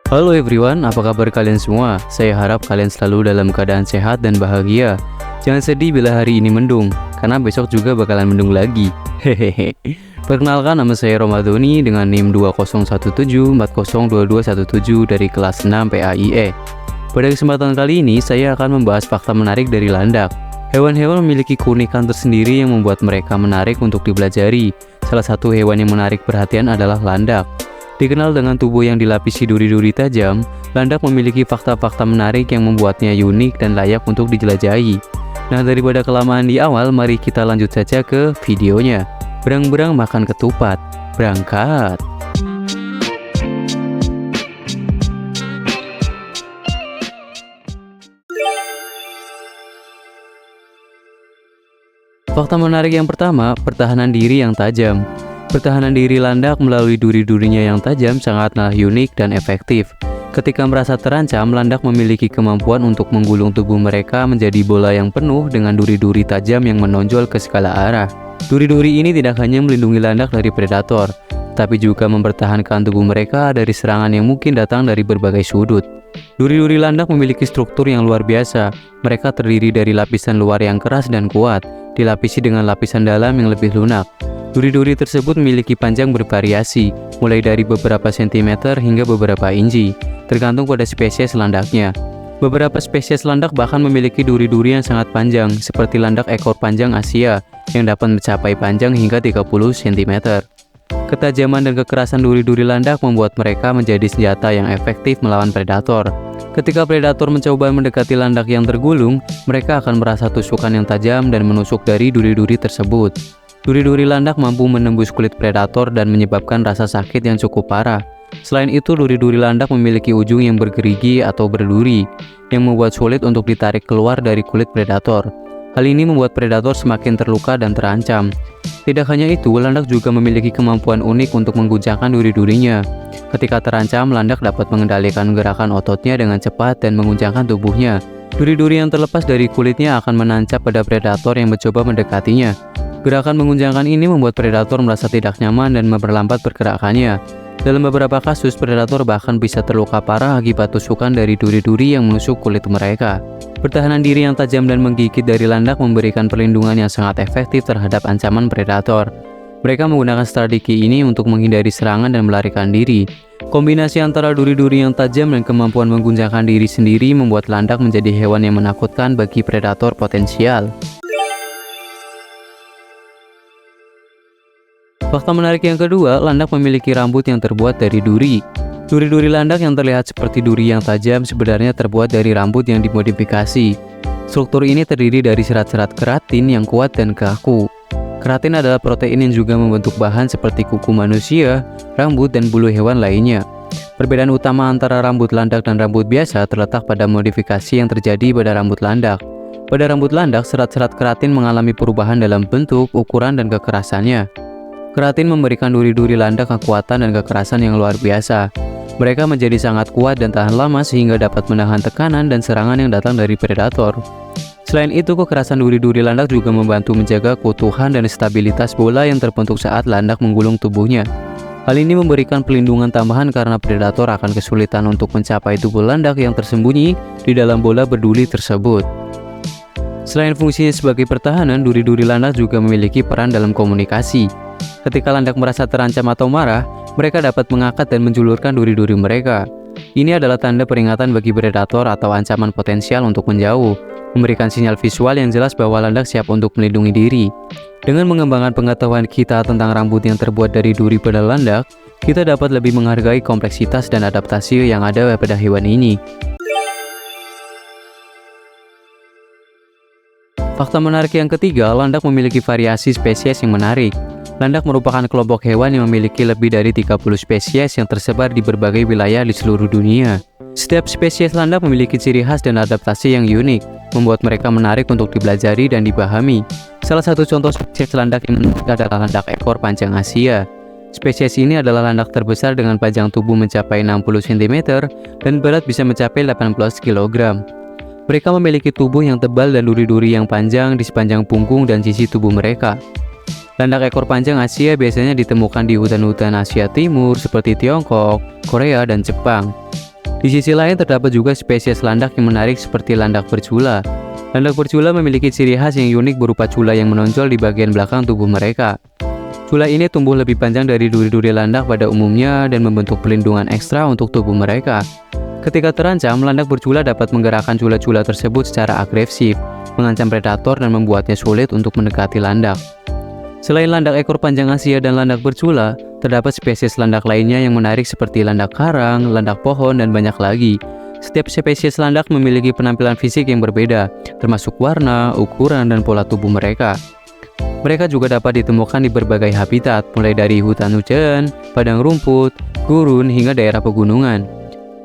Halo everyone, apa kabar kalian semua? Saya harap kalian selalu dalam keadaan sehat dan bahagia. Jangan sedih bila hari ini mendung, karena besok juga bakalan mendung lagi. Hehehe. Perkenalkan, nama saya Romadhoni dengan NIM 2017402217 dari kelas 6 PAIE. Pada kesempatan kali ini, saya akan membahas fakta menarik dari landak. Hewan-hewan memiliki keunikan tersendiri yang membuat mereka menarik untuk dipelajari. Salah satu hewan yang menarik perhatian adalah landak. Dikenal dengan tubuh yang dilapisi duri-duri tajam, landak memiliki fakta-fakta menarik yang membuatnya unik dan layak untuk dijelajahi. Nah, daripada kelamaan di awal, mari kita lanjut saja ke videonya. Berang-berang makan ketupat. Berangkat! Fakta menarik yang pertama, pertahanan diri yang tajam. Pertahanan diri landak melalui duri-durinya yang tajam sangatlah unik dan efektif. Ketika merasa terancam, landak memiliki kemampuan untuk menggulung tubuh mereka menjadi bola yang penuh dengan duri-duri tajam yang menonjol ke segala arah. Duri-duri ini tidak hanya melindungi landak dari predator, tapi juga mempertahankan tubuh mereka dari serangan yang mungkin datang dari berbagai sudut. Duri-duri landak memiliki struktur yang luar biasa. Mereka terdiri dari lapisan luar yang keras dan kuat, dilapisi dengan lapisan dalam yang lebih lunak. Duri-duri tersebut memiliki panjang bervariasi, mulai dari beberapa sentimeter hingga beberapa inci, tergantung pada spesies landaknya. Beberapa spesies landak bahkan memiliki duri-duri yang sangat panjang, seperti landak ekor panjang Asia, yang dapat mencapai panjang hingga 30 cm. Ketajaman dan kekerasan duri-duri landak membuat mereka menjadi senjata yang efektif melawan predator. Ketika predator mencoba mendekati landak yang tergulung, mereka akan merasa tusukan yang tajam dan menusuk dari duri-duri tersebut. Duri-duri landak mampu menembus kulit predator dan menyebabkan rasa sakit yang cukup parah. Selain itu, duri-duri landak memiliki ujung yang bergerigi atau berduri, yang membuat sulit untuk ditarik keluar dari kulit predator. Hal ini membuat predator semakin terluka dan terancam. Tidak hanya itu, landak juga memiliki kemampuan unik untuk mengguncangkan duri-durinya. Ketika terancam, landak dapat mengendalikan gerakan ototnya dengan cepat dan mengguncangkan tubuhnya. Duri-duri yang terlepas dari kulitnya akan menancap pada predator yang mencoba mendekatinya. Gerakan mengguncangkan ini membuat predator merasa tidak nyaman dan memperlambat pergerakannya. Dalam beberapa kasus, predator bahkan bisa terluka parah akibat tusukan dari duri-duri yang menusuk kulit mereka. Pertahanan diri yang tajam dan menggigit dari landak memberikan perlindungan yang sangat efektif terhadap ancaman predator. Mereka menggunakan strategi ini untuk menghindari serangan dan melarikan diri. Kombinasi antara duri-duri yang tajam dan kemampuan mengguncangkan diri sendiri membuat landak menjadi hewan yang menakutkan bagi predator potensial. Fakta menarik yang kedua, landak memiliki rambut yang terbuat dari duri. Duri-duri landak yang terlihat seperti duri yang tajam sebenarnya terbuat dari rambut yang dimodifikasi. Struktur ini terdiri dari serat-serat keratin yang kuat dan kaku. Keratin adalah protein yang juga membentuk bahan seperti kuku manusia, rambut, dan bulu hewan lainnya. Perbedaan utama antara rambut landak dan rambut biasa terletak pada modifikasi yang terjadi pada rambut landak. Pada rambut landak, serat-serat keratin mengalami perubahan dalam bentuk, ukuran, dan kekerasannya. Keratin memberikan duri-duri landak kekuatan dan kekerasan yang luar biasa. Mereka menjadi sangat kuat dan tahan lama sehingga dapat menahan tekanan dan serangan yang datang dari predator. Selain itu, kekerasan duri-duri landak juga membantu menjaga keutuhan dan stabilitas bola yang terbentuk saat landak menggulung tubuhnya. Hal ini memberikan pelindungan tambahan karena predator akan kesulitan untuk mencapai tubuh landak yang tersembunyi di dalam bola berduri tersebut. Selain fungsinya sebagai pertahanan, duri-duri landak juga memiliki peran dalam komunikasi. Ketika landak merasa terancam atau marah, mereka dapat mengangkat dan menjulurkan duri-duri mereka. Ini adalah tanda peringatan bagi predator atau ancaman potensial untuk menjauh, memberikan sinyal visual yang jelas bahwa landak siap untuk melindungi diri. Dengan mengembangkan pengetahuan kita tentang rambut yang terbuat dari duri pada landak, kita dapat lebih menghargai kompleksitas dan adaptasi yang ada pada hewan ini. Fakta menarik yang ketiga, landak memiliki variasi spesies yang menarik. Landak merupakan kelompok hewan yang memiliki lebih dari 30 spesies yang tersebar di berbagai wilayah di seluruh dunia. Setiap spesies landak memiliki ciri khas dan adaptasi yang unik, membuat mereka menarik untuk dipelajari dan dipahami. Salah satu contoh spesies landak yang menarik adalah landak ekor panjang Asia. Spesies ini adalah landak terbesar dengan panjang tubuh mencapai 60 cm dan berat bisa mencapai 18 kg. Mereka memiliki tubuh yang tebal dan duri-duri yang panjang di sepanjang punggung dan sisi tubuh mereka. Landak ekor panjang Asia biasanya ditemukan di hutan-hutan Asia Timur seperti Tiongkok, Korea, dan Jepang. Di sisi lain terdapat juga spesies landak yang menarik seperti landak bercula. Landak bercula memiliki ciri khas yang unik berupa cula yang menonjol di bagian belakang tubuh mereka. Cula ini tumbuh lebih panjang dari duri-duri landak pada umumnya dan membentuk pelindungan ekstra untuk tubuh mereka. Ketika terancam, landak bercula dapat menggerakkan cula-cula tersebut secara agresif, mengancam predator dan membuatnya sulit untuk mendekati landak. Selain landak ekor panjang Asia dan landak bercula, terdapat spesies landak lainnya yang menarik seperti landak karang, landak pohon, dan banyak lagi. Setiap spesies landak memiliki penampilan fisik yang berbeda, termasuk warna, ukuran, dan pola tubuh mereka. Mereka juga dapat ditemukan di berbagai habitat, mulai dari hutan hujan, padang rumput, gurun, hingga daerah pegunungan.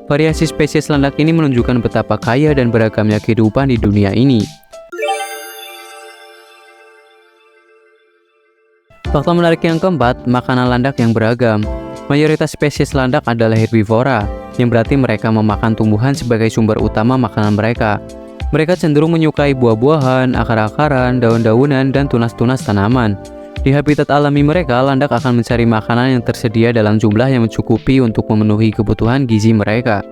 Variasi spesies landak ini menunjukkan betapa kaya dan beragamnya kehidupan di dunia ini. Fakta menarik yang keempat, makanan landak yang beragam. Mayoritas spesies landak adalah herbivora, yang berarti mereka memakan tumbuhan sebagai sumber utama makanan mereka. Mereka cenderung menyukai buah-buahan, akar-akaran, daun-daunan, dan tunas-tunas tanaman. Di habitat alami mereka, landak akan mencari makanan yang tersedia dalam jumlah yang mencukupi untuk memenuhi kebutuhan gizi mereka.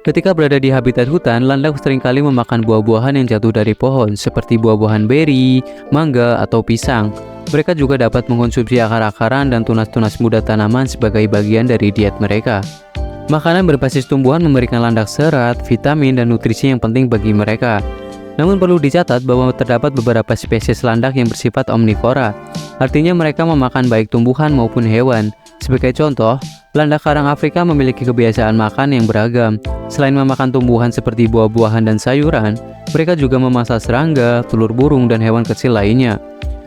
Ketika berada di habitat hutan, landak seringkali memakan buah-buahan yang jatuh dari pohon, seperti buah-buahan beri, mangga, atau pisang. Mereka juga dapat mengkonsumsi akar-akaran dan tunas-tunas muda tanaman sebagai bagian dari diet mereka. Makanan berbasis tumbuhan memberikan landak serat, vitamin, dan nutrisi yang penting bagi mereka. Namun perlu dicatat bahwa terdapat beberapa spesies landak yang bersifat omnivora, artinya mereka memakan baik tumbuhan maupun hewan. Sebagai contoh, landak karang Afrika memiliki kebiasaan makan yang beragam. Selain memakan tumbuhan seperti buah-buahan dan sayuran, mereka juga memasak serangga, telur burung, dan hewan kecil lainnya.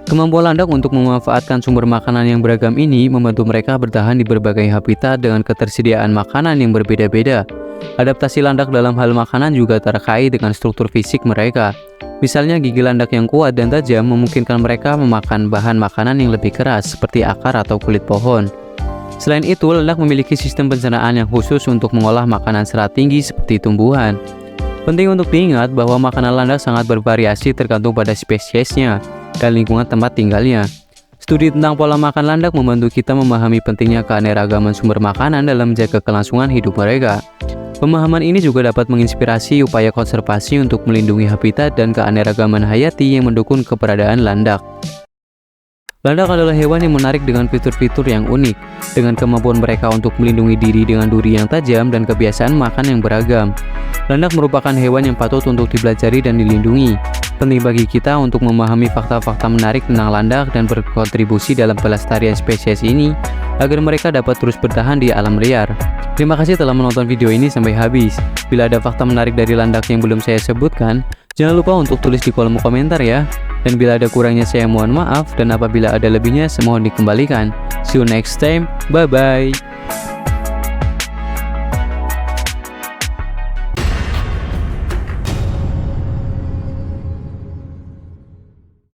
Kemampuan landak untuk memanfaatkan sumber makanan yang beragam ini membantu mereka bertahan di berbagai habitat dengan ketersediaan makanan yang berbeda-beda. Adaptasi landak dalam hal makanan juga terkait dengan struktur fisik mereka. Misalnya gigi landak yang kuat dan tajam memungkinkan mereka memakan bahan makanan yang lebih keras seperti akar atau kulit pohon. Selain itu, landak memiliki sistem pencernaan yang khusus untuk mengolah makanan serat tinggi seperti tumbuhan. Penting untuk diingat bahwa makanan landak sangat bervariasi tergantung pada spesiesnya dan lingkungan tempat tinggalnya. Studi tentang pola makan landak membantu kita memahami pentingnya keanekaragaman sumber makanan dalam menjaga kelangsungan hidup mereka. Pemahaman ini juga dapat menginspirasi upaya konservasi untuk melindungi habitat dan keanekaragaman hayati yang mendukung keberadaan landak. Landak adalah hewan yang menarik dengan fitur-fitur yang unik, dengan kemampuan mereka untuk melindungi diri dengan duri yang tajam dan kebiasaan makan yang beragam. Landak merupakan hewan yang patut untuk dipelajari dan dilindungi. Penting bagi kita untuk memahami fakta-fakta menarik tentang landak dan berkontribusi dalam pelestarian spesies ini, agar mereka dapat terus bertahan di alam liar. Terima kasih telah menonton video ini sampai habis. Bila ada fakta menarik dari landak yang belum saya sebutkan, jangan lupa untuk tulis di kolom komentar ya. Dan bila ada kurangnya saya mohon maaf, dan apabila ada lebihnya saya mohon dikembalikan. See you next time, bye bye.